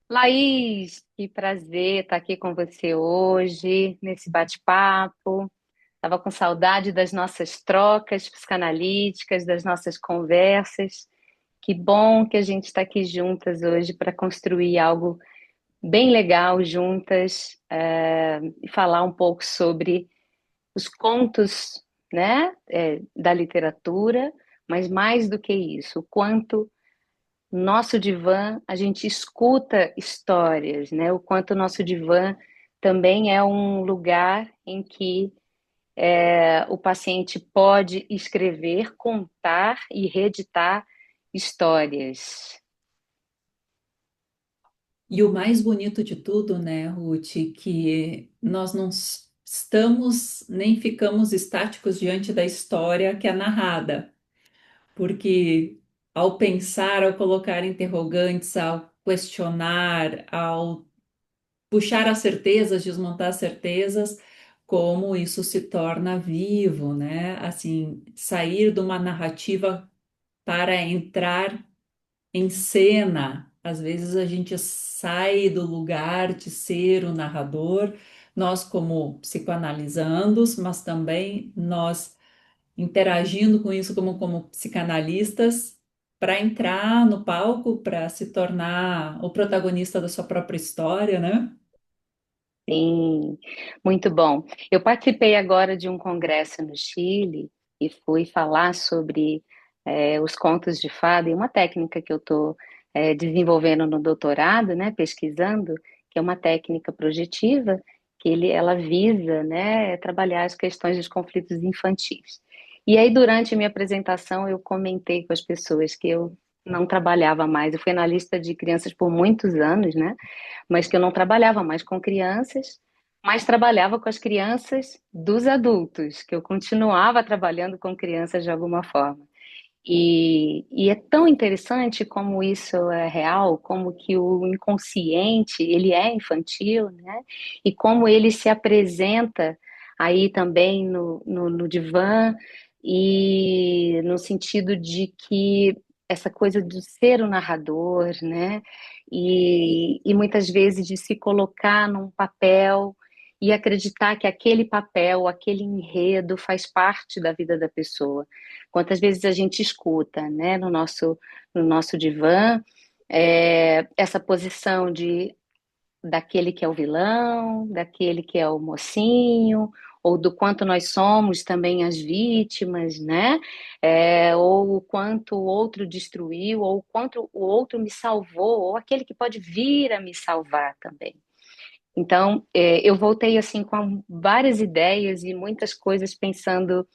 Laís, que prazer estar aqui com você hoje, nesse bate-papo. Estava com saudade das nossas trocas psicanalíticas, das nossas conversas. Que bom que a gente está aqui juntas hoje para construir algo bem legal juntas, e falar um pouco sobre os contos, né, da literatura, mas mais do que isso, o quanto nosso divã, a gente escuta histórias, né? O quanto o nosso divã também é um lugar em que o paciente pode escrever, contar e reeditar histórias. E o mais bonito de tudo, né, Ruth, que nós não estamos nem ficamos estáticos diante da história que é narrada, porque ao pensar, ao colocar interrogantes, ao questionar, ao puxar as certezas, desmontar as certezas, como isso se torna vivo, né? Assim, sair de uma narrativa para entrar em cena. Às vezes a gente sai do lugar de ser o narrador, nós como psicoanalisandos, mas também nós interagindo com isso como psicanalistas, para entrar no palco, para se tornar o protagonista da sua própria história, né? Sim, muito bom. Eu participei agora de um congresso no Chile e fui falar sobre os contos de fada e uma técnica que eu estou desenvolvendo no doutorado, né, pesquisando, que é uma técnica projetiva ela visa, né, trabalhar as questões dos conflitos infantis. E aí, durante a minha apresentação, eu comentei com as pessoas que eu não trabalhava mais. Eu fui analista de crianças por muitos anos, né? Mas que eu não trabalhava mais com crianças, mas trabalhava com as crianças dos adultos, que eu continuava trabalhando com crianças de alguma forma. E é tão interessante como isso é real, como que o inconsciente, ele é infantil, né? E como ele se apresenta aí também no divã, e no sentido de que essa coisa de ser o narrador, né? E muitas vezes de se colocar num papel e acreditar que aquele papel, aquele enredo faz parte da vida da pessoa. Quantas vezes a gente escuta, né, no nosso divã, essa posição de daquele que é o vilão, daquele que é o mocinho, ou do quanto nós somos também as vítimas, né? Ou o quanto o outro destruiu, ou o quanto o outro me salvou, ou aquele que pode vir a me salvar também. Então, eu voltei assim com várias ideias e muitas coisas pensando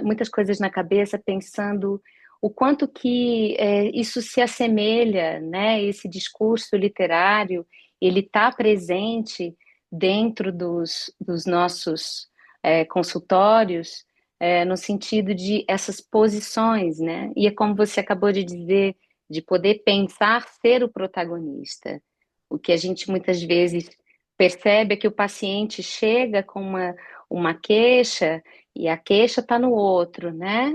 muitas coisas na cabeça pensando o quanto que isso se assemelha, né? Esse discurso literário, ele está presente dentro dos nossos consultórios, no sentido de essas posições, né? E é como você acabou de dizer, de poder pensar ser o protagonista. O que a gente muitas vezes percebe é que o paciente chega com uma queixa e a queixa está no outro, né?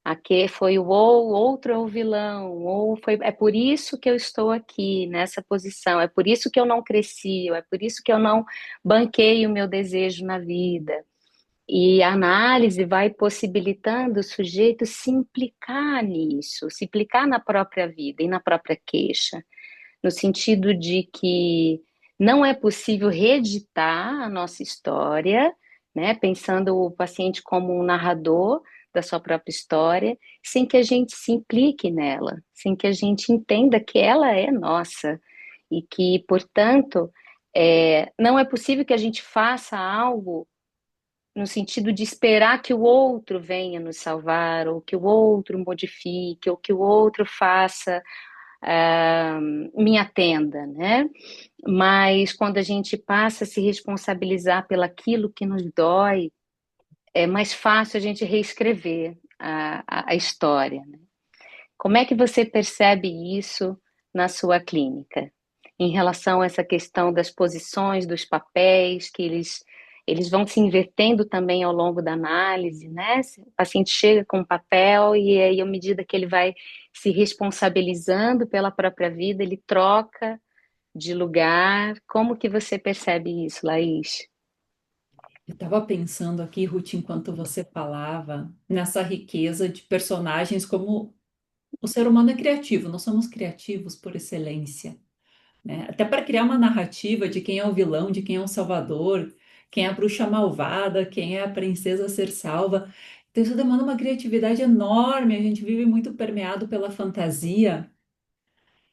Aqui foi o outro é o vilão, ou foi, é por isso que eu estou aqui nessa posição, é por isso que eu não cresci, é por isso que eu não banquei o meu desejo na vida. E a análise vai possibilitando o sujeito se implicar nisso, se implicar na própria vida e na própria queixa, no sentido de que não é possível reeditar a nossa história, né, pensando o paciente como um narrador da sua própria história, sem que a gente se implique nela, sem que a gente entenda que ela é nossa e que, portanto, não é possível que a gente faça algo no sentido de esperar que o outro venha nos salvar, ou que o outro modifique, ou que o outro faça me atenda, né? Mas quando a gente passa a se responsabilizar pelaquilo que nos dói, é mais fácil a gente reescrever a história, né? Como é que você percebe isso na sua clínica? Em relação a essa questão das posições, dos papéis, que eles vão se invertendo também ao longo da análise, né? O paciente chega com um papel e aí, à medida que ele vai se responsabilizando pela própria vida, ele troca. de lugar. Como que você percebe isso, Laís? Eu estava pensando aqui, Ruth, enquanto você falava, nessa riqueza de personagens, como o ser humano é criativo, nós somos criativos por excelência, né? Até para criar uma narrativa de quem é o vilão, de quem é o salvador, quem é a bruxa malvada, quem é a princesa a ser salva. Então, isso demanda uma criatividade enorme, a gente vive muito permeado pela fantasia.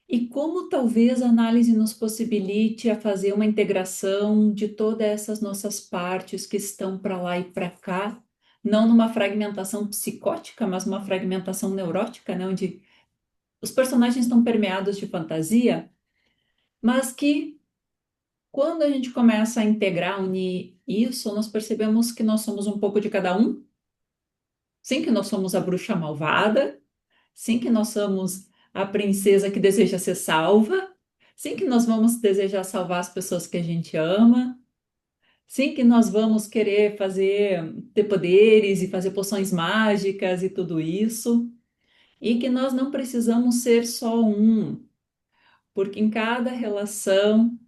E como talvez a análise nos possibilite a fazer uma integração de todas essas nossas partes que estão para lá e para cá, não numa fragmentação psicótica, mas uma fragmentação neurótica, né, onde os personagens estão permeados de fantasia, mas que quando a gente começa a integrar, unir isso, nós percebemos que nós somos um pouco de cada um, sim, que nós somos a bruxa malvada, sim, que nós somos a princesa que deseja ser salva. Sim, que nós vamos desejar salvar as pessoas que a gente ama. Sim, que nós vamos querer ter poderes e fazer poções mágicas e tudo isso. E que nós não precisamos ser só um, porque em cada relação,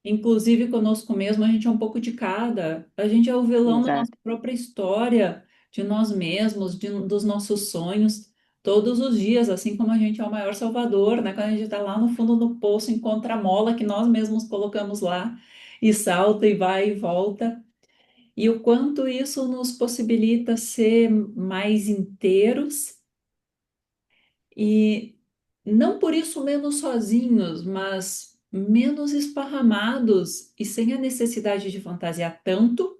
inclusive conosco mesmo, a gente é um pouco de cada. A gente é o vilão da nossa Exato. própria história, de nós mesmos, dos nossos sonhos, todos os dias, assim como a gente é o maior salvador, né? Quando a gente está lá no fundo do poço, encontra a mola que nós mesmos colocamos lá e salta e vai e volta. E o quanto isso nos possibilita ser mais inteiros e não por isso menos sozinhos, mas menos esparramados e sem a necessidade de fantasiar tanto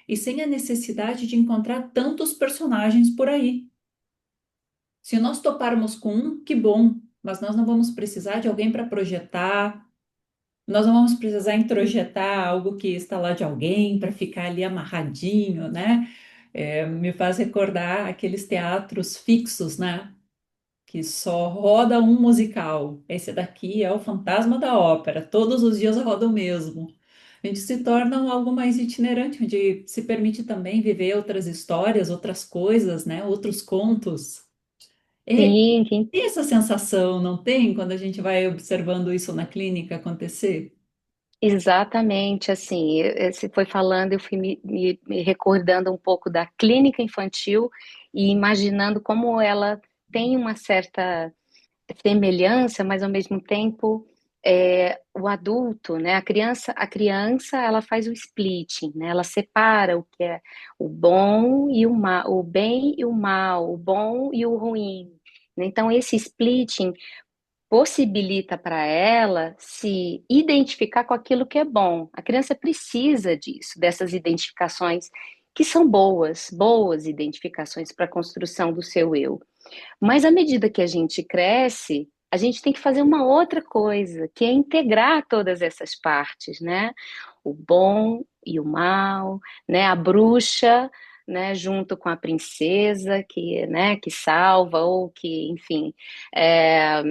e sem a necessidade de encontrar tantos personagens por aí. Se nós toparmos com um, que bom, mas nós não vamos precisar de alguém para projetar, nós não vamos precisar introjetar algo que está lá de alguém para ficar ali amarradinho, né? Me faz recordar aqueles teatros fixos, né? Que só roda um musical. Esse daqui é o Fantasma da Ópera. Todos os dias roda o mesmo. A gente se torna algo mais itinerante, onde se permite também viver outras histórias, outras coisas, né? Outros contos. E Sim, sim, tem essa sensação, não tem, quando a gente vai observando isso na clínica acontecer? exatamente. Assim, você foi falando, eu fui me recordando um pouco da clínica infantil e imaginando como ela tem uma certa semelhança, mas ao mesmo tempo o adulto, né? A criança, ela faz o splitting, né? Ela separa o que é o bom e o mal, o bem e o mal, o bom e o ruim, né? Então esse splitting possibilita para ela se identificar com aquilo que é bom. A criança precisa disso, dessas identificações que são boas, boas identificações para a construção do seu eu. Mas à medida que a gente cresce, a gente tem que fazer uma outra coisa, que é integrar todas essas partes, né? O bom e o mal, né? A bruxa, né? Junto com a princesa que salva ou que, enfim, é,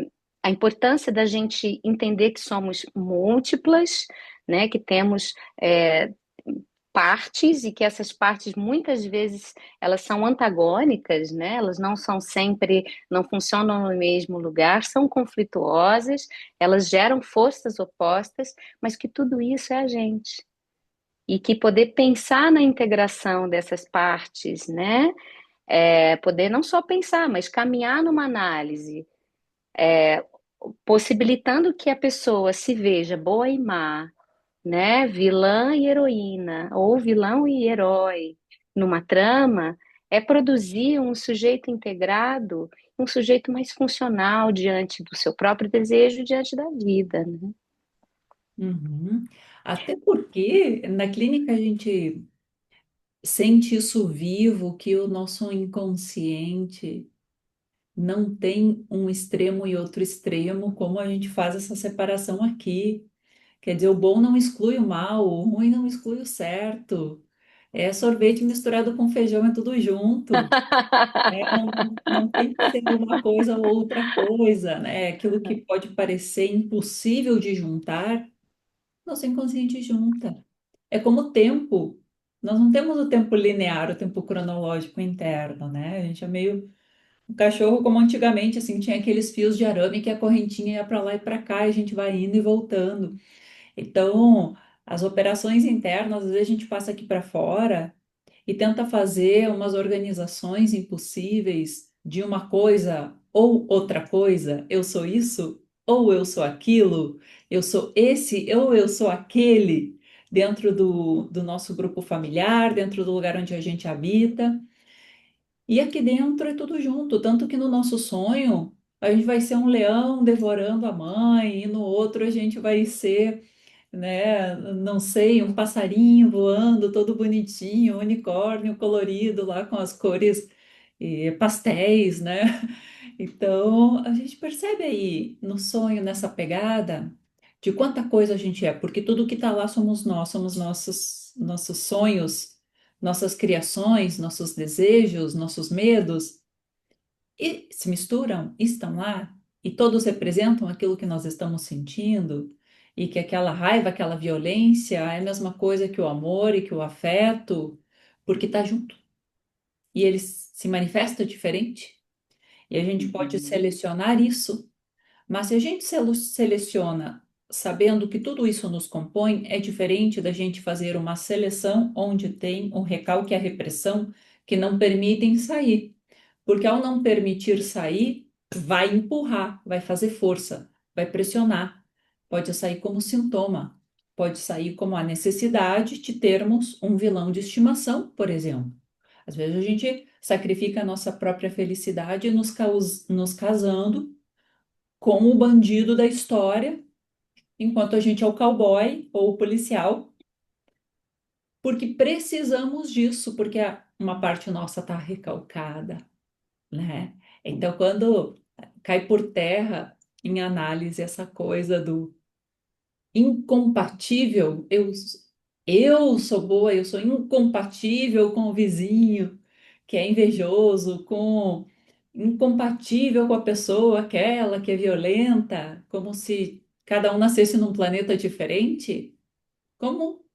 a importância da gente entender que somos múltiplas, né? Que temos partes e que essas partes muitas vezes elas são antagônicas, né? Elas não são sempre, não funcionam no mesmo lugar, são conflituosas, elas geram forças opostas, mas que tudo isso é a gente. E que poder pensar na integração dessas partes, né? Poder não só pensar, mas caminhar numa análise, possibilitando que a pessoa se veja boa e má, né? Vilã e heroína, ou vilão e herói numa trama, é produzir um sujeito integrado, um sujeito mais funcional diante do seu próprio desejo, diante da vida, né? Uhum. Até porque na clínica a gente sente isso vivo, que o nosso inconsciente não tem um extremo e outro extremo, como a gente faz essa separação aqui. Quer dizer, o bom não exclui o mal, o ruim não exclui o certo. É sorvete misturado com feijão, é tudo junto. Não tem que ser uma coisa ou outra coisa, né? Aquilo que pode parecer impossível de juntar, nosso inconsciente junta. É como o tempo. Nós não temos o tempo linear, o tempo cronológico interno, né? A gente é meio O cachorro, como antigamente, assim, tinha aqueles fios de arame que a correntinha ia para lá e para cá, e a gente vai indo e voltando. Então, as operações internas, às vezes a gente passa aqui para fora e tenta fazer umas organizações impossíveis de uma coisa ou outra coisa. Eu sou isso ou eu sou aquilo. Eu sou esse ou eu sou aquele. Dentro do nosso grupo familiar, dentro do lugar onde a gente habita. E aqui dentro é tudo junto, tanto que no nosso sonho a gente vai ser um leão devorando a mãe, e no outro a gente vai ser, né, não sei, um passarinho voando todo bonitinho, um unicórnio colorido lá com as cores pastéis, né? Então a gente percebe aí no sonho, nessa pegada, de quanta coisa a gente é, porque tudo que está lá somos nós, somos nossos sonhos, nossas criações, nossos desejos, nossos medos, e se misturam, estão lá, e todos representam aquilo que nós estamos sentindo, e que aquela raiva, aquela violência é a mesma coisa que o amor e que o afeto, porque está junto. E ele se manifesta diferente, e a gente pode Uhum. selecionar isso. Mas se a gente seleciona sabendo que tudo isso nos compõe, é diferente da gente fazer uma seleção onde tem um recalque e a repressão que não permitem sair. Porque ao não permitir sair, vai empurrar, vai fazer força, vai pressionar. Pode sair como sintoma, pode sair como a necessidade de termos um vilão de estimação, por exemplo. Às vezes a gente sacrifica a nossa própria felicidade nos casando com o bandido da história, enquanto a gente é o cowboy ou o policial, porque precisamos disso, porque uma parte nossa está recalcada, né? Então, quando cai por terra em análise essa coisa do incompatível, eu sou boa, eu sou incompatível com o vizinho que é invejoso, com incompatível com a pessoa aquela que é violenta, como se cada um nascesse num planeta diferente. Como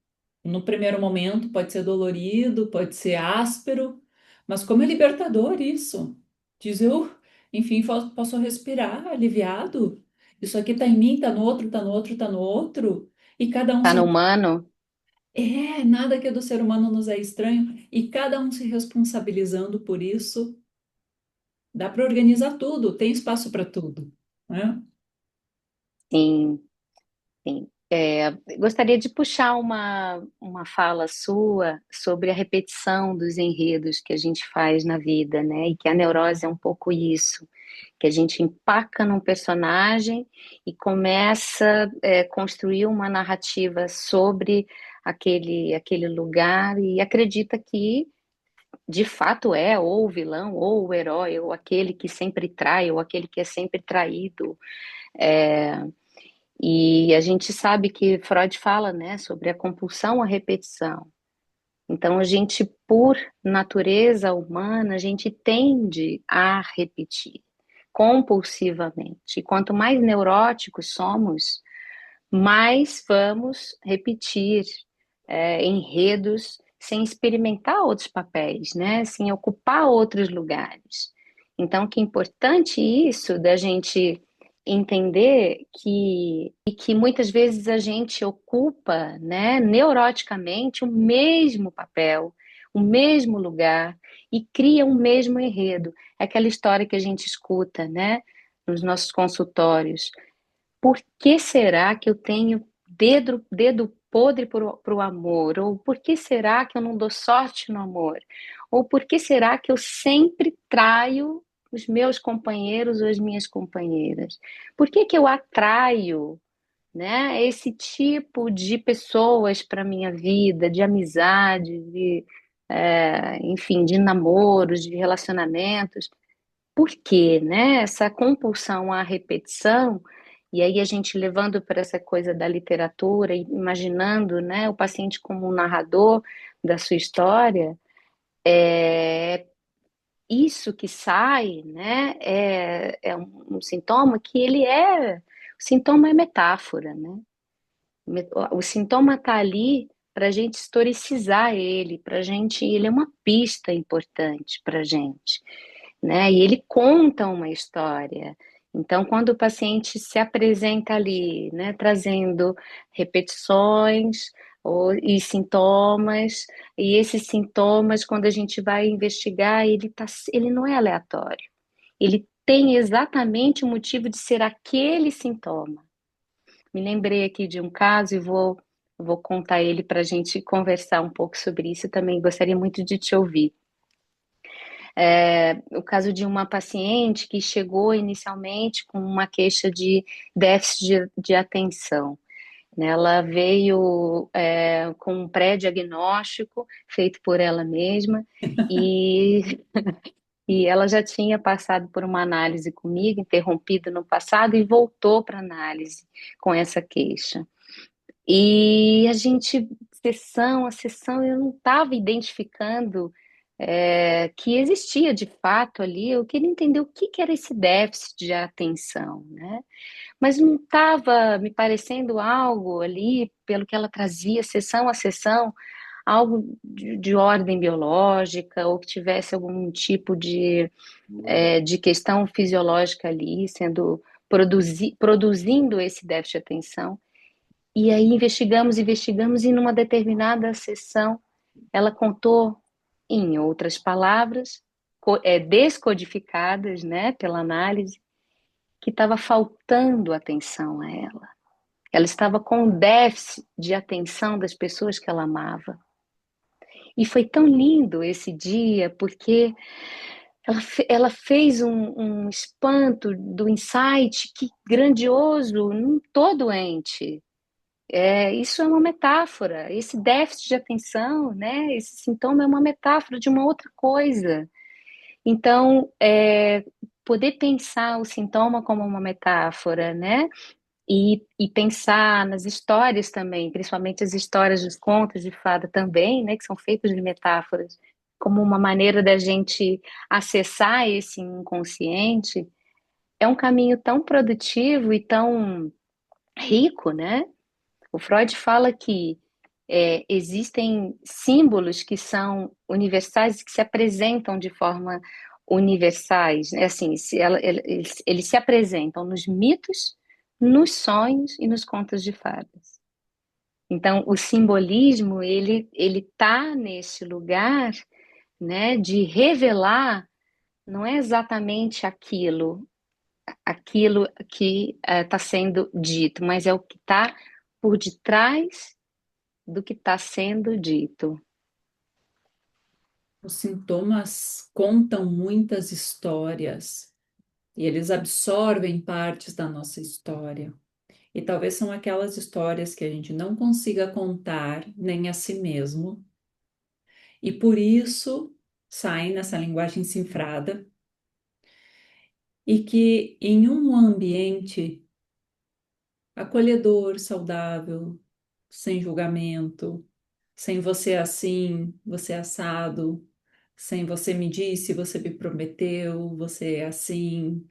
no primeiro momento pode ser dolorido, pode ser áspero, mas como é libertador isso. Diz eu, enfim, posso respirar aliviado. Isso aqui tá em mim, tá no outro, tá no outro, tá no outro. E cada um Tá no se. humano? Nada que é do ser humano nos é estranho. E cada um se responsabilizando por isso. Dá para organizar tudo, tem espaço para tudo, né? Sim, sim. Gostaria de puxar uma fala sua sobre a repetição dos enredos que a gente faz na vida, né? E que a neurose é um pouco isso, que a gente empaca num personagem e começa a construir uma narrativa sobre aquele lugar e acredita que de fato é ou o vilão, ou o herói, ou aquele que sempre trai, ou aquele que é sempre traído. É, e a gente sabe que Freud fala, né, sobre a compulsão à repetição. Então, a gente, por natureza humana, a gente tende a repetir compulsivamente. E quanto mais neuróticos somos, mais vamos repetir enredos sem experimentar outros papéis, né? Sem ocupar outros lugares. Então, que importante isso da gente entender que muitas vezes a gente ocupa, né, neuroticamente o mesmo papel, o mesmo lugar e cria um mesmo enredo. É aquela história que a gente escuta, né, nos nossos consultórios. Por que será que eu tenho dedo podre para o amor? Ou por que será que eu não dou sorte no amor? Ou por que será que eu sempre traio os meus companheiros ou as minhas companheiras? Por que que eu atraio, né, esse tipo de pessoas para minha vida, de amizade, enfim, de namoros, de relacionamentos? Por quê, né? Essa compulsão à repetição, e aí a gente levando para essa coisa da literatura, e imaginando, né, o paciente como um narrador da sua história, é isso que sai, né, é um sintoma que o sintoma é metáfora, né? O sintoma está ali para a gente historicizar ele, para gente, ele é uma pista importante para a gente. né? E ele conta uma história. Então, quando o paciente se apresenta ali, né, trazendo repetições e sintomas, e esses sintomas, quando a gente vai investigar, ele não é aleatório. Ele tem exatamente o motivo de ser aquele sintoma. Me lembrei aqui de um caso e vou contar ele para a gente conversar um pouco sobre isso. Também gostaria muito de te ouvir. O caso de uma paciente que chegou inicialmente com uma queixa de déficit de atenção, né? Ela veio com um pré-diagnóstico feito por ela mesma e, e ela já tinha passado por uma análise comigo, interrompida no passado, e voltou para a análise com essa queixa. E a gente, sessão a sessão, eu não estava identificando que existia de fato ali. Eu queria entender o que, que era esse déficit de atenção, né? Mas não estava me parecendo algo ali, pelo que ela trazia, sessão a sessão, algo de ordem biológica, ou que tivesse algum tipo de questão fisiológica ali, produzindo esse déficit de atenção. E aí investigamos, investigamos, e numa determinada sessão ela contou, em outras palavras, descodificadas, né, pela análise, que estava faltando atenção a ela. Ela estava com déficit de atenção das pessoas que ela amava. E foi tão lindo esse dia, porque ela fez um espanto do insight, que grandioso, não estou doente. Isso é uma metáfora, esse déficit de atenção, né? Esse sintoma é uma metáfora de uma outra coisa. Então, poder pensar o sintoma como uma metáfora, né? E pensar nas histórias também, principalmente as histórias dos contos de fada também, né? Que são feitos de metáforas, como uma maneira da gente acessar esse inconsciente, é um caminho tão produtivo e tão rico, né? O Freud fala que existem símbolos que são universais, que se apresentam de forma universais, né? Assim, eles se apresentam nos mitos, nos sonhos e nos contos de fadas. Então, o simbolismo, ele tá nesse lugar, né, de revelar, não é exatamente aquilo que está sendo dito, mas é o que está por detrás do que está sendo dito. Os sintomas contam muitas histórias e eles absorvem partes da nossa história. E talvez são aquelas histórias que a gente não consiga contar nem a si mesmo, e por isso saem nessa linguagem cifrada, e que em um ambiente acolhedor, saudável, sem julgamento, sem você assim, você assado, sem você me disse, você me prometeu, você é assim,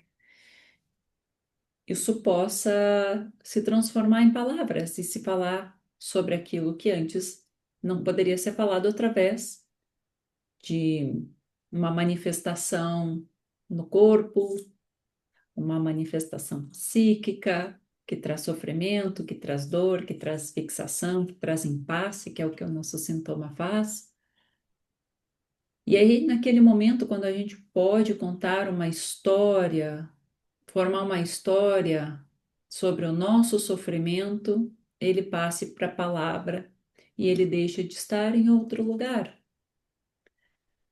isso possa se transformar em palavras e se falar sobre aquilo que antes não poderia ser falado através de uma manifestação no corpo, uma manifestação psíquica que traz sofrimento, que traz dor, que traz fixação, que traz impasse, que é o que o nosso sintoma faz. E aí, naquele momento, quando a gente pode contar uma história, formar uma história sobre o nosso sofrimento, ele passe para a palavra e ele deixa de estar em outro lugar.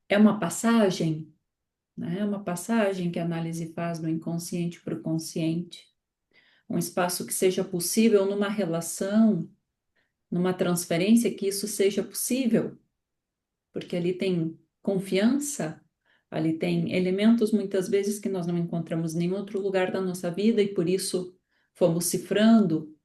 É uma passagem, né? É uma passagem que a análise faz do inconsciente para o consciente. Um espaço que seja possível numa relação, numa transferência, que isso seja possível, porque ali tem confiança, ali tem elementos muitas vezes que nós não encontramos em nenhum outro lugar da nossa vida e por isso fomos cifrando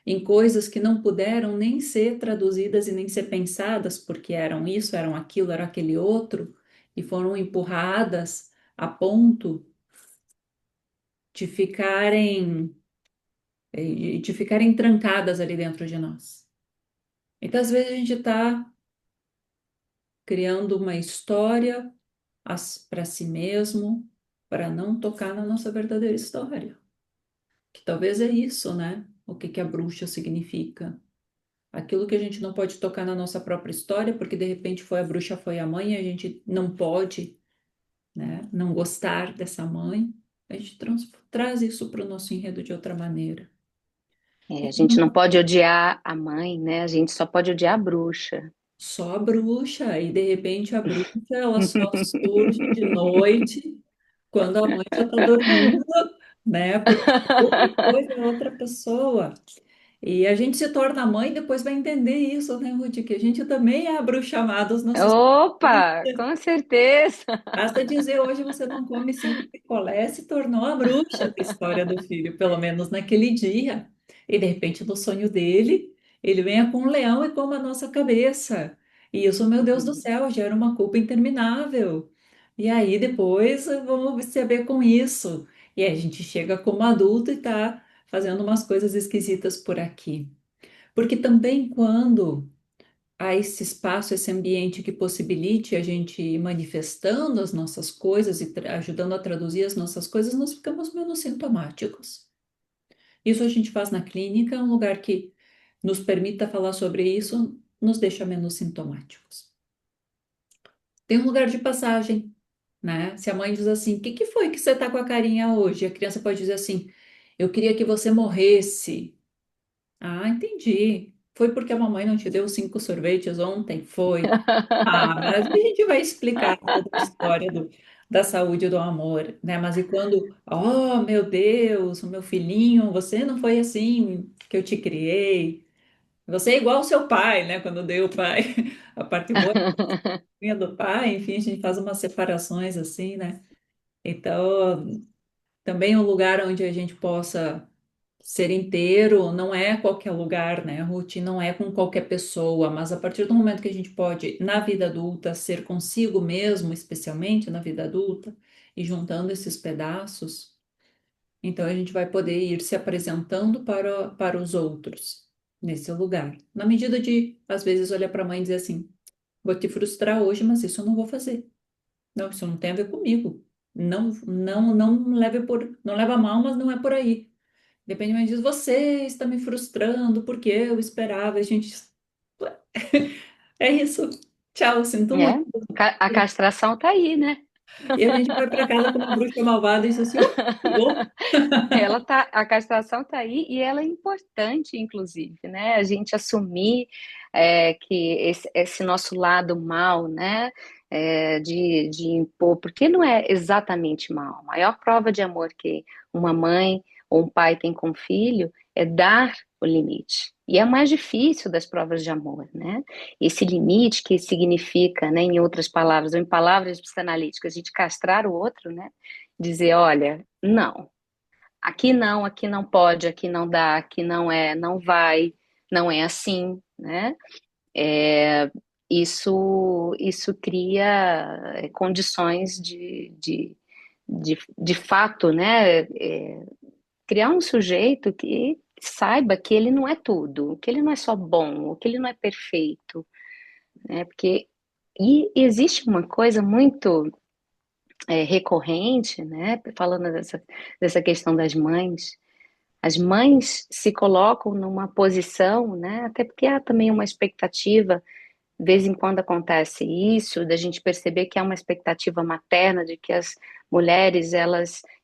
em coisas que não puderam nem ser traduzidas e nem ser pensadas, porque eram isso, eram aquilo, era aquele outro, e foram empurradas a ponto de ficarem trancadas ali dentro de nós. Então, às vezes, a gente está criando uma história para si mesmo, para não tocar na nossa verdadeira história. Que talvez é isso, né? O que que a bruxa significa? Aquilo que a gente não pode tocar na nossa própria história, porque de repente foi a bruxa, foi a mãe, e a gente não pode, né, não gostar dessa mãe, a gente traz isso para o nosso enredo de outra maneira. É, E a gente não pode odiar a mãe, né? A gente só pode odiar a bruxa. só a bruxa, e de repente a bruxa, ela só surge de noite, quando a mãe já está dormindo, né? Porque outra coisa é outra pessoa. E a gente se torna mãe e depois vai entender isso, né, Ruth? Que a gente também é a bruxa amada dos nossos filhos. Opa, com certeza. Basta dizer, hoje você não come 5 picolés, se tornou a bruxa da história do filho, pelo menos naquele dia. E de repente, no sonho dele, ele venha com um leão e coma a nossa cabeça. E isso, meu Deus do céu, gera uma culpa interminável. E aí depois vamos se ver com isso. E aí a gente chega como adulto e tá fazendo umas coisas esquisitas por aqui. Porque também quando a esse espaço, esse ambiente que possibilite a gente ir manifestando as nossas coisas e ajudando a traduzir as nossas coisas, nós ficamos menos sintomáticos. Isso a gente faz na clínica, um lugar que nos permita falar sobre isso, nos deixa menos sintomáticos. Tem um lugar de passagem, né? Se a mãe diz assim, o que que foi que você tá com a carinha hoje? A criança pode dizer assim, eu queria que você morresse. Ah, entendi. Foi porque a mamãe não te deu 5 sorvetes ontem? Foi. Ah, mas a gente vai explicar toda a história da saúde e do amor, né? Mas e quando, oh, meu Deus, o meu filhinho, você não foi assim que eu te criei. Você é igual ao seu pai, né? Quando deu o pai, a parte boa é do pai, enfim, a gente faz umas separações assim, né? Então, também um lugar onde a gente possa ser inteiro não é qualquer lugar, né, Ruth? Não é com qualquer pessoa, mas a partir do momento que a gente pode, na vida adulta, ser consigo mesmo, especialmente na vida adulta, e juntando esses pedaços, então a gente vai poder ir se apresentando para os outros nesse lugar. Na medida de, às vezes, olhar para a mãe e dizer assim: vou te frustrar hoje, mas isso eu não vou fazer. Não, isso não tem a ver comigo. Não, não, não leve não leva a mal, mas não é por aí. Depende, mas diz, você está me frustrando, porque eu esperava, a gente. É isso. Tchau, sinto muito. É, a castração tá aí, né? E a gente vai para casa como uma bruxa malvada e diz assim, chegou. A castração tá aí e ela é importante, inclusive, né? A gente assumir que esse nosso lado mal, né? De impor, porque não é exatamente mal. A maior prova de amor que uma mãe ou um pai tem com o filho é dar o limite. E é a mais difícil das provas de amor, né? Esse limite que significa, né, em outras palavras, ou em palavras psicanalíticas, a gente castrar o outro, né? Dizer, olha, não. Aqui não pode, aqui não dá, aqui não é, não vai, não é assim, né? É, isso cria condições de fato, né? Criar um sujeito que saiba que ele não é tudo, que ele não é só bom, que ele não é perfeito, né? Porque e existe uma coisa muito recorrente, né? Falando dessa questão das mães. As mães se colocam numa posição, né? Até porque há também uma expectativa, de vez em quando acontece isso, da gente perceber que há uma expectativa materna de que as mulheres,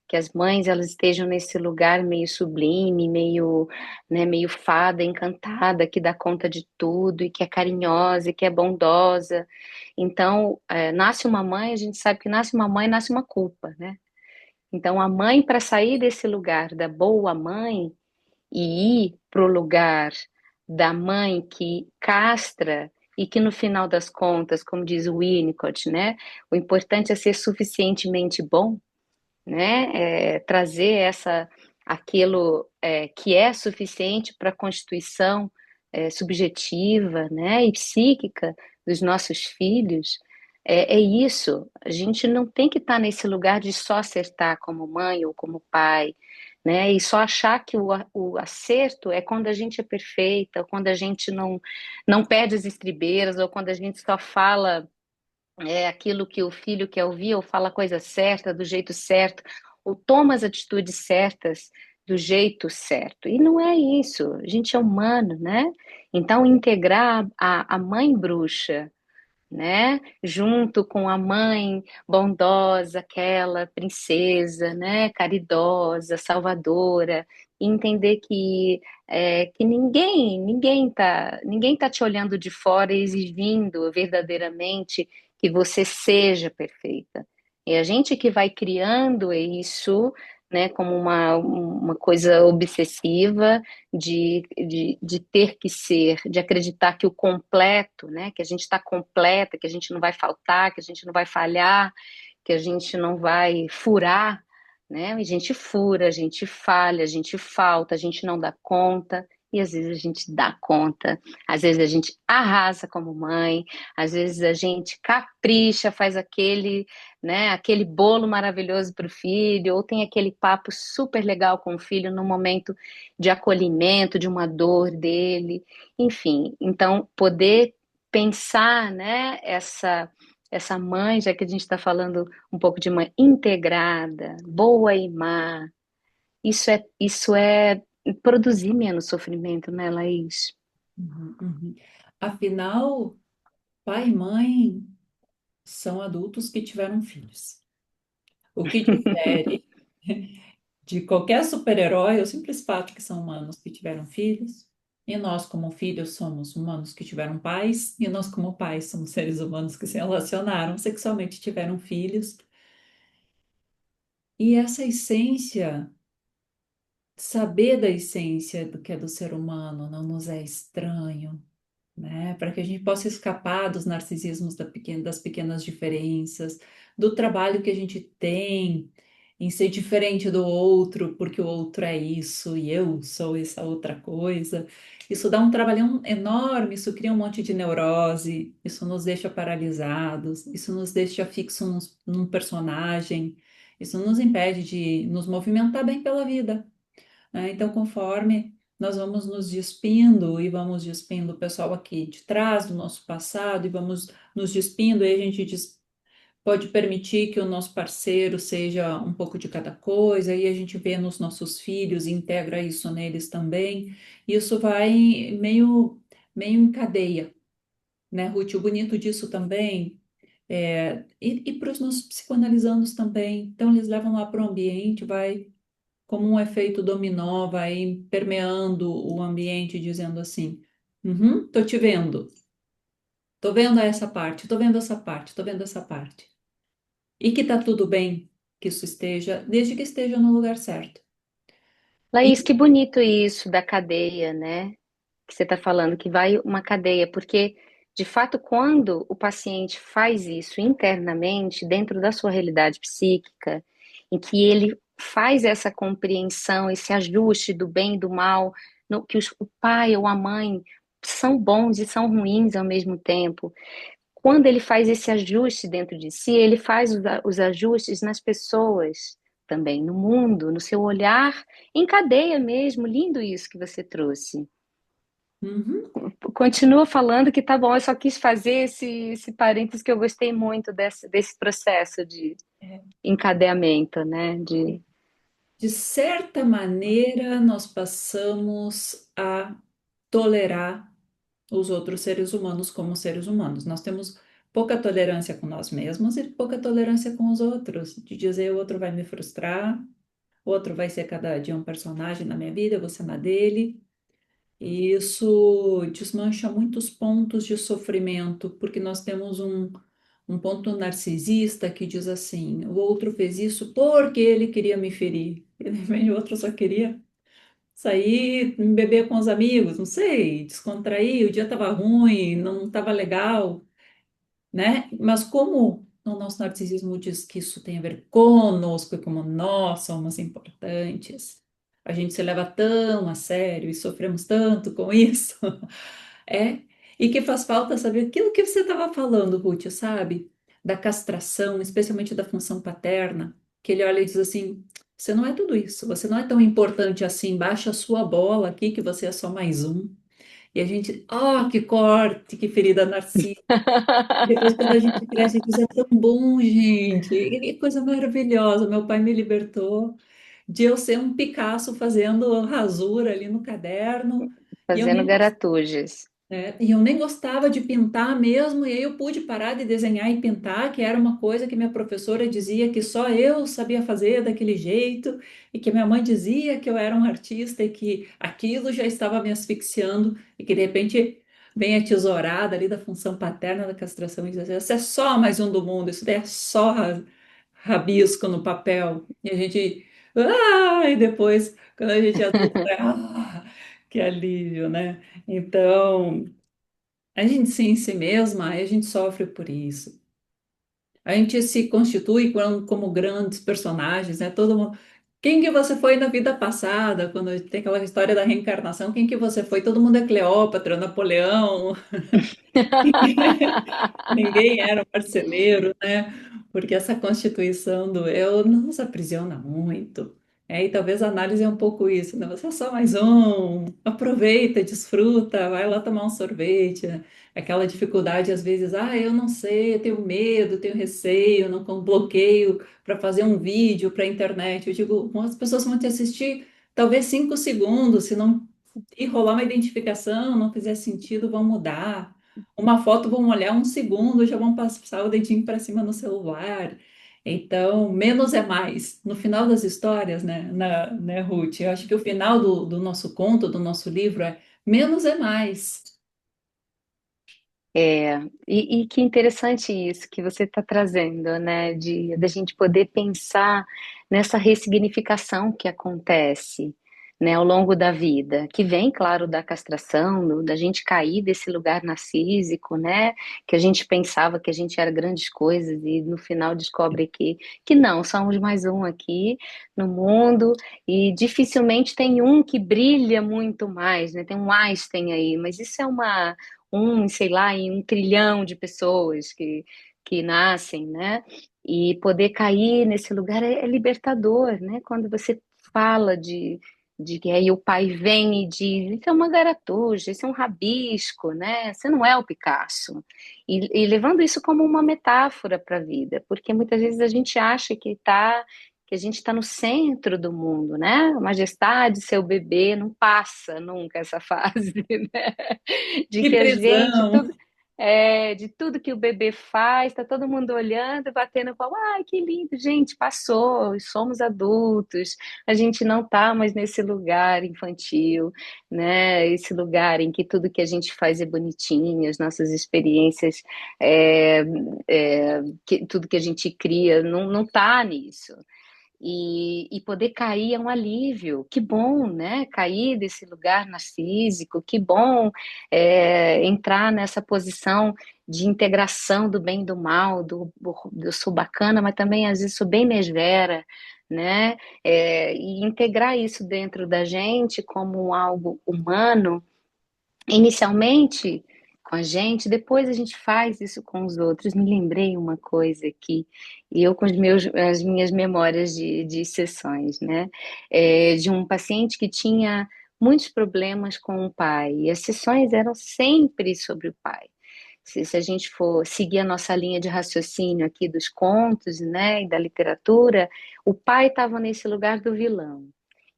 que as mães, elas estejam nesse lugar meio sublime, meio, né, meio fada, encantada, que dá conta de tudo e que é carinhosa e que é bondosa. Então, nasce uma mãe, a gente sabe que nasce uma mãe, nasce uma culpa, né? Então, a mãe, para sair desse lugar da boa mãe, e ir para o lugar da mãe que castra e que no final das contas, como diz o Winnicott, né, o importante é ser suficientemente bom, né, trazer aquilo que é suficiente para a constituição subjetiva, né, e psíquica dos nossos filhos. É isso. A gente não tem que estar nesse lugar de só acertar como mãe ou como pai, né? E só achar que o acerto é quando a gente é perfeita, ou quando a gente não perde as estribeiras, ou quando a gente só fala é aquilo que o filho quer ouvir, ou fala a coisa certa, do jeito certo, ou toma as atitudes certas do jeito certo. E não é isso, a gente é humano, né? Então, integrar a mãe bruxa, né? Junto com a mãe bondosa, aquela princesa, né? Caridosa, salvadora, e entender que ninguém tá te olhando de fora e exigindo verdadeiramente que você seja perfeita. É a gente que vai criando isso, né? Como uma coisa obsessiva de ter que ser, de acreditar que o completo, né, que a gente está completa, que a gente não vai faltar, que a gente não vai falhar, que a gente não vai furar, né? A gente fura, a gente falha, a gente falta, a gente não dá conta. E às vezes a gente dá conta, às vezes a gente arrasa como mãe, às vezes a gente capricha, faz aquele, né, aquele bolo maravilhoso para o filho, ou tem aquele papo super legal com o filho no momento de acolhimento, de uma dor dele, enfim. Então, poder pensar, né, essa mãe, já que a gente está falando um pouco de mãe integrada, boa e má, isso é produzir menos sofrimento, né, Laís? Uhum, uhum. Afinal, pai e mãe são adultos que tiveram filhos. O que difere de qualquer super-herói é o simples fato que são humanos que tiveram filhos, e nós, como filhos, somos humanos que tiveram pais, e nós, como pais, somos seres humanos que se relacionaram sexualmente, tiveram filhos. E essa essência, saber da essência do que é do ser humano, não nos é estranho, né? Para que a gente possa escapar dos narcisismos das pequenas diferenças, do trabalho que a gente tem em ser diferente do outro, porque o outro é isso e eu sou essa outra coisa. Isso dá um trabalhão enorme, isso cria um monte de neurose, isso nos deixa paralisados, isso nos deixa fixo num personagem, isso nos impede de nos movimentar bem pela vida, né? Então, conforme nós vamos nos despindo e vamos despindo o pessoal aqui de trás do nosso passado e vamos nos despindo, aí a gente pode permitir que o nosso parceiro seja um pouco de cada coisa, e a gente vê nos nossos filhos e integra isso neles também. Isso vai meio em cadeia, né, Ruth? O bonito disso também e para os nossos psicoanalisandos também. Então, eles levam lá para o ambiente, vai como um efeito dominó, vai permeando o ambiente, dizendo assim: uhum, tô te vendo, tô vendo essa parte, tô vendo essa parte, tô vendo essa parte. E que tá tudo bem que isso esteja, desde que esteja no lugar certo. Laís, E que bonito isso da cadeia, né? Que você está falando, que vai uma cadeia, porque, de fato, quando o paciente faz isso internamente, dentro da sua realidade psíquica, em que ele faz essa compreensão, esse ajuste do bem e do mal, que o pai ou a mãe são bons e são ruins ao mesmo tempo. Quando ele faz esse ajuste dentro de si, ele faz os ajustes nas pessoas também, no mundo, no seu olhar, em cadeia mesmo. Lindo isso que você trouxe. uhum, Continua falando que tá bom, eu só quis fazer esse parênteses que eu gostei muito desse processo de é, encadeamento, né? De, de certa maneira, nós passamos a tolerar os outros seres humanos como seres humanos. Nós temos pouca tolerância com nós mesmos e pouca tolerância com os outros, de dizer o outro vai me frustrar, o outro vai ser cada dia um personagem na minha vida, eu vou ser na dele. E isso desmancha muitos pontos de sofrimento, porque nós temos um ponto narcisista que diz assim: o outro fez isso porque ele queria me ferir. E de repente o outro só queria sair, beber com os amigos, não sei, descontrair, o dia estava ruim, não estava legal, né? Mas como o nosso narcisismo diz que isso tem a ver conosco e como nós somos importantes, a gente se leva tão a sério e sofremos tanto com isso, é, e que faz falta saber aquilo que você estava falando, Ruth, sabe? Da castração, especialmente da função paterna, que ele olha e diz assim: você não é tudo isso, você não é tão importante assim, baixa a sua bola aqui que você é só mais um. E a gente, que corte, que ferida narcísica. Depois, quando a gente cresce, diz, é tão bom, gente, que coisa maravilhosa. Meu pai me libertou de eu ser um Picasso fazendo rasura ali no caderno. E eu Fazendo nem garatujas. e eu nem gostava de pintar mesmo, e aí eu pude parar de desenhar e pintar, que era uma coisa que minha professora dizia que só eu sabia fazer daquele jeito, e que minha mãe dizia que eu era um artista e que aquilo já estava me asfixiando, e que de repente vem a tesourada ali da função paterna da castração e diz assim, isso é só mais um do mundo, isso daí é só rabisco no papel. E a gente, e depois, quando a gente é adulto, que alívio, né? Então, a gente se em si mesma, aí a gente sofre por isso. A gente se constitui como grandes personagens, né? Todo mundo... Quem que você foi na vida passada? Quando tem aquela história da reencarnação, quem que você foi? Todo mundo é Cleópatra, Napoleão. Ninguém era um marceneiro, né? Porque essa constituição do eu nos aprisiona muito. E talvez a análise é um pouco isso, né? Você é só mais um, aproveita, desfruta, vai lá tomar um sorvete, né? Aquela dificuldade, às vezes, eu não sei, eu tenho medo, tenho receio, não com bloqueio para fazer um vídeo para a internet. Eu digo, as pessoas vão te assistir talvez 5 segundos, se não e rolar uma identificação, não fizer sentido, vão mudar. Uma foto, vão olhar 1 segundo, já vão passar o dedinho para cima no celular. Então, menos é mais. No final das histórias, né, Ruth? Eu acho que o final do nosso conto, do nosso livro, é menos é mais. É, e que interessante isso que você está trazendo, né? De da gente poder pensar nessa ressignificação que acontece, né, ao longo da vida, que vem, claro, da castração, da gente cair desse lugar narcísico, né? Que a gente pensava que a gente era grandes coisas e no final descobre que não, somos mais um aqui no mundo e dificilmente tem um que brilha muito mais, né? Tem um Einstein aí, mas isso é sei lá, em 1 trilhão de pessoas que nascem, né? E poder cair nesse lugar é libertador, né? Quando você fala de que aí o pai vem e diz, isso é uma garatuja, isso é um rabisco, né? Você não é o Picasso. E levando isso como uma metáfora para a vida, porque muitas vezes a gente acha que a gente está no centro do mundo, né? A majestade, seu bebê, não passa nunca essa fase, né? De Que que a gente, prisão! de tudo que o bebê faz, tá todo mundo olhando, batendo palma, ai, que lindo, gente, passou, somos adultos, a gente não tá mais nesse lugar infantil, né? Esse lugar em que tudo que a gente faz é bonitinho, as nossas experiências, é, tudo que a gente cria não tá nisso. E poder cair é um alívio. Que bom, né? Cair desse lugar narcísico, que bom entrar nessa posição de integração do bem e do mal, eu sou bacana, mas também às vezes sou bem mesvera, né? E integrar isso dentro da gente como algo humano inicialmente com a gente, depois a gente faz isso com os outros. Me lembrei uma coisa aqui, e eu com as minhas memórias de sessões, né? De um paciente que tinha muitos problemas com o pai, e as sessões eram sempre sobre o pai. Se a gente for seguir a nossa linha de raciocínio aqui dos contos, né, e da literatura, o pai estava nesse lugar do vilão.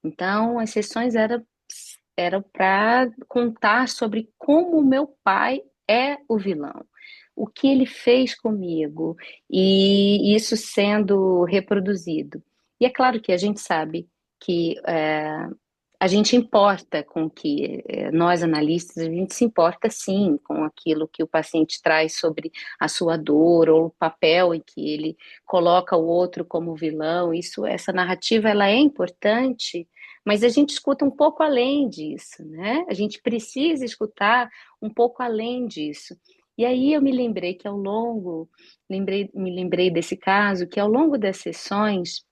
Então, as sessões eram para contar sobre como o meu pai é o vilão, o que ele fez comigo, e isso sendo reproduzido. E é claro que a gente sabe que a gente importa com que nós analistas, a gente se importa sim com aquilo que o paciente traz sobre a sua dor ou o papel em que ele coloca o outro como vilão. Essa narrativa ela é importante, mas a gente escuta um pouco além disso, né? A gente precisa escutar um pouco além disso. E aí eu me lembrei que me lembrei desse caso, que ao longo das sessões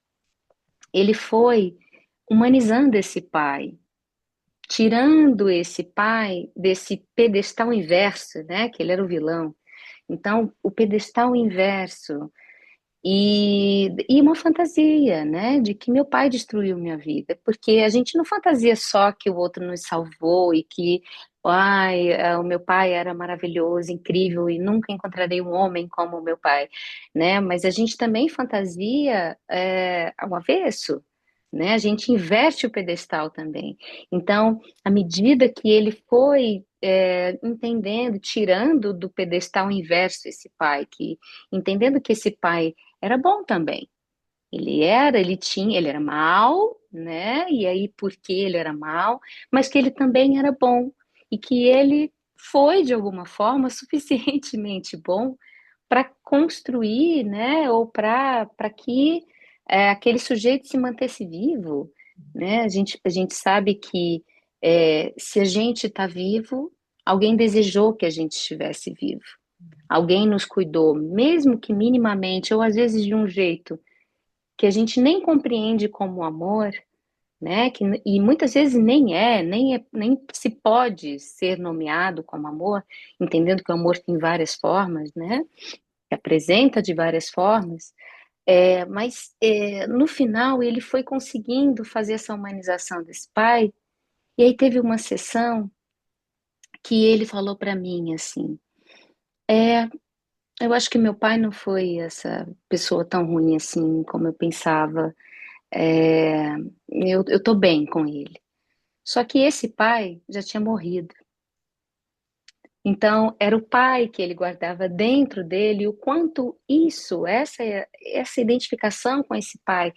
ele foi humanizando esse pai, tirando esse pai desse pedestal inverso, né? Que ele era o vilão. Então, o pedestal inverso e uma fantasia, né? De que meu pai destruiu minha vida, porque a gente não fantasia só que o outro nos salvou e que ai, o meu pai era maravilhoso, incrível e nunca encontrarei um homem como o meu pai, né? Mas a gente também fantasia ao avesso, né? A gente inverte o pedestal também. Então, à medida que ele foi entendendo, tirando do pedestal inverso esse pai, que entendendo que esse pai era bom também. Ele era mau, né? E aí, porque ele era mau, mas que ele também era bom. E que ele foi, de alguma forma, suficientemente bom para construir, né? Ou para que aquele sujeito se mantesse vivo, né? A gente sabe que se a gente está vivo, alguém desejou que a gente estivesse vivo. Alguém nos cuidou, mesmo que minimamente, ou às vezes de um jeito que a gente nem compreende como amor, né? E muitas vezes nem se pode ser nomeado como amor, entendendo que o amor tem várias formas, né? Se apresenta de várias formas, mas no final ele foi conseguindo fazer essa humanização desse pai, e aí teve uma sessão que ele falou para mim assim: é, eu acho que meu pai não foi essa pessoa tão ruim assim como eu pensava. É, eu tô bem com ele. Só que esse pai já tinha morrido. Então, era o pai que ele guardava dentro dele, o quanto essa identificação com esse pai,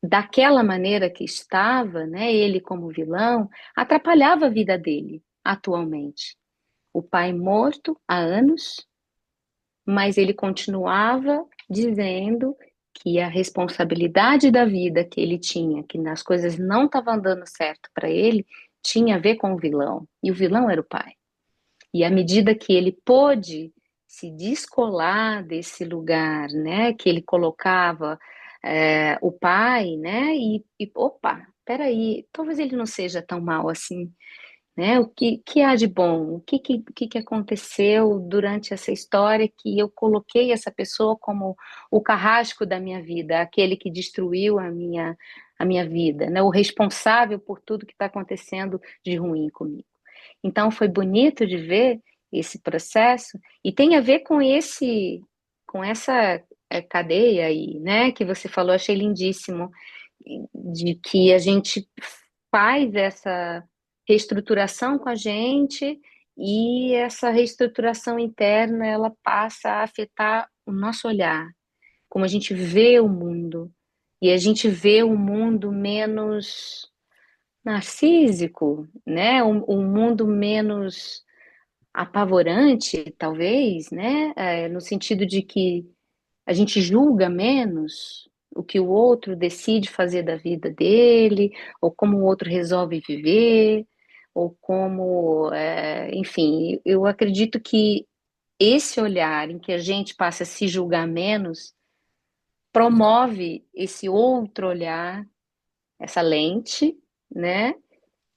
daquela maneira que estava, né, ele como vilão, atrapalhava a vida dele atualmente. O pai morto há anos, mas ele continuava dizendo que a responsabilidade da vida que ele tinha, que as coisas não estavam dando certo para ele, tinha a ver com o vilão. E o vilão era o pai. E à medida que ele pôde se descolar desse lugar, né, que ele colocava o pai, né, opa, peraí, talvez ele não seja tão mal assim, né? O que há de bom? O que aconteceu durante essa história que eu coloquei essa pessoa como o carrasco da minha vida, aquele que destruiu a minha vida, né? O responsável por tudo que está acontecendo de ruim comigo. Então foi bonito de ver esse processo e tem a ver com essa cadeia aí, né? Que você falou, achei lindíssimo, de que a gente faz essa reestruturação com a gente e essa reestruturação interna ela passa a afetar o nosso olhar, como a gente vê o mundo. E a gente vê o mundo menos narcísico, né? Um mundo menos apavorante, talvez, né? No sentido de que a gente julga menos o que o outro decide fazer da vida dele, ou como o outro resolve viver, ou como, enfim, eu acredito que esse olhar em que a gente passa a se julgar menos promove esse outro olhar, essa lente, né?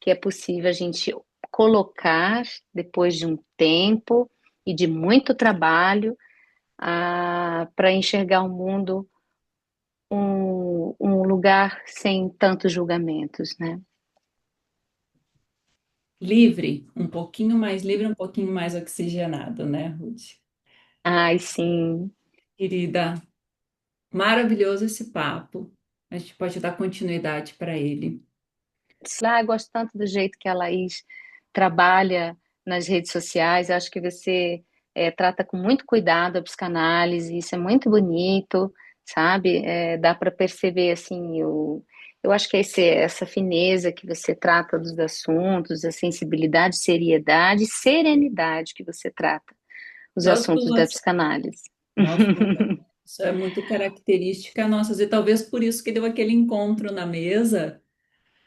Que é possível a gente colocar depois de um tempo e de muito trabalho para enxergar o mundo um lugar sem tantos julgamentos, né? Livre, um pouquinho mais livre, um pouquinho mais oxigenado, né, Ruth? Ai, sim. Querida, maravilhoso esse papo. A gente pode dar continuidade para ele. Eu gosto tanto do jeito que a Laís trabalha nas redes sociais. Eu acho que você trata com muito cuidado a psicanálise, isso é muito bonito, sabe? Dá para perceber, assim, eu acho que essa fineza que você trata dos assuntos, a sensibilidade, seriedade, serenidade que você trata os Nós assuntos da duas, psicanálise. nós duas. Isso é muito característica nossa, e talvez por isso que deu aquele encontro na mesa,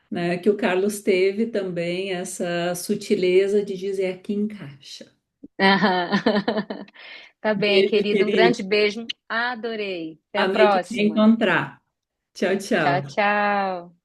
né, que o Carlos teve também essa sutileza de dizer aqui encaixa. Aham. Tá bem, Beijo, querido. Um grande querido. beijo. Adorei. Até a A noite se próxima. encontrar. Tchau, Tchau, tchau. tchau.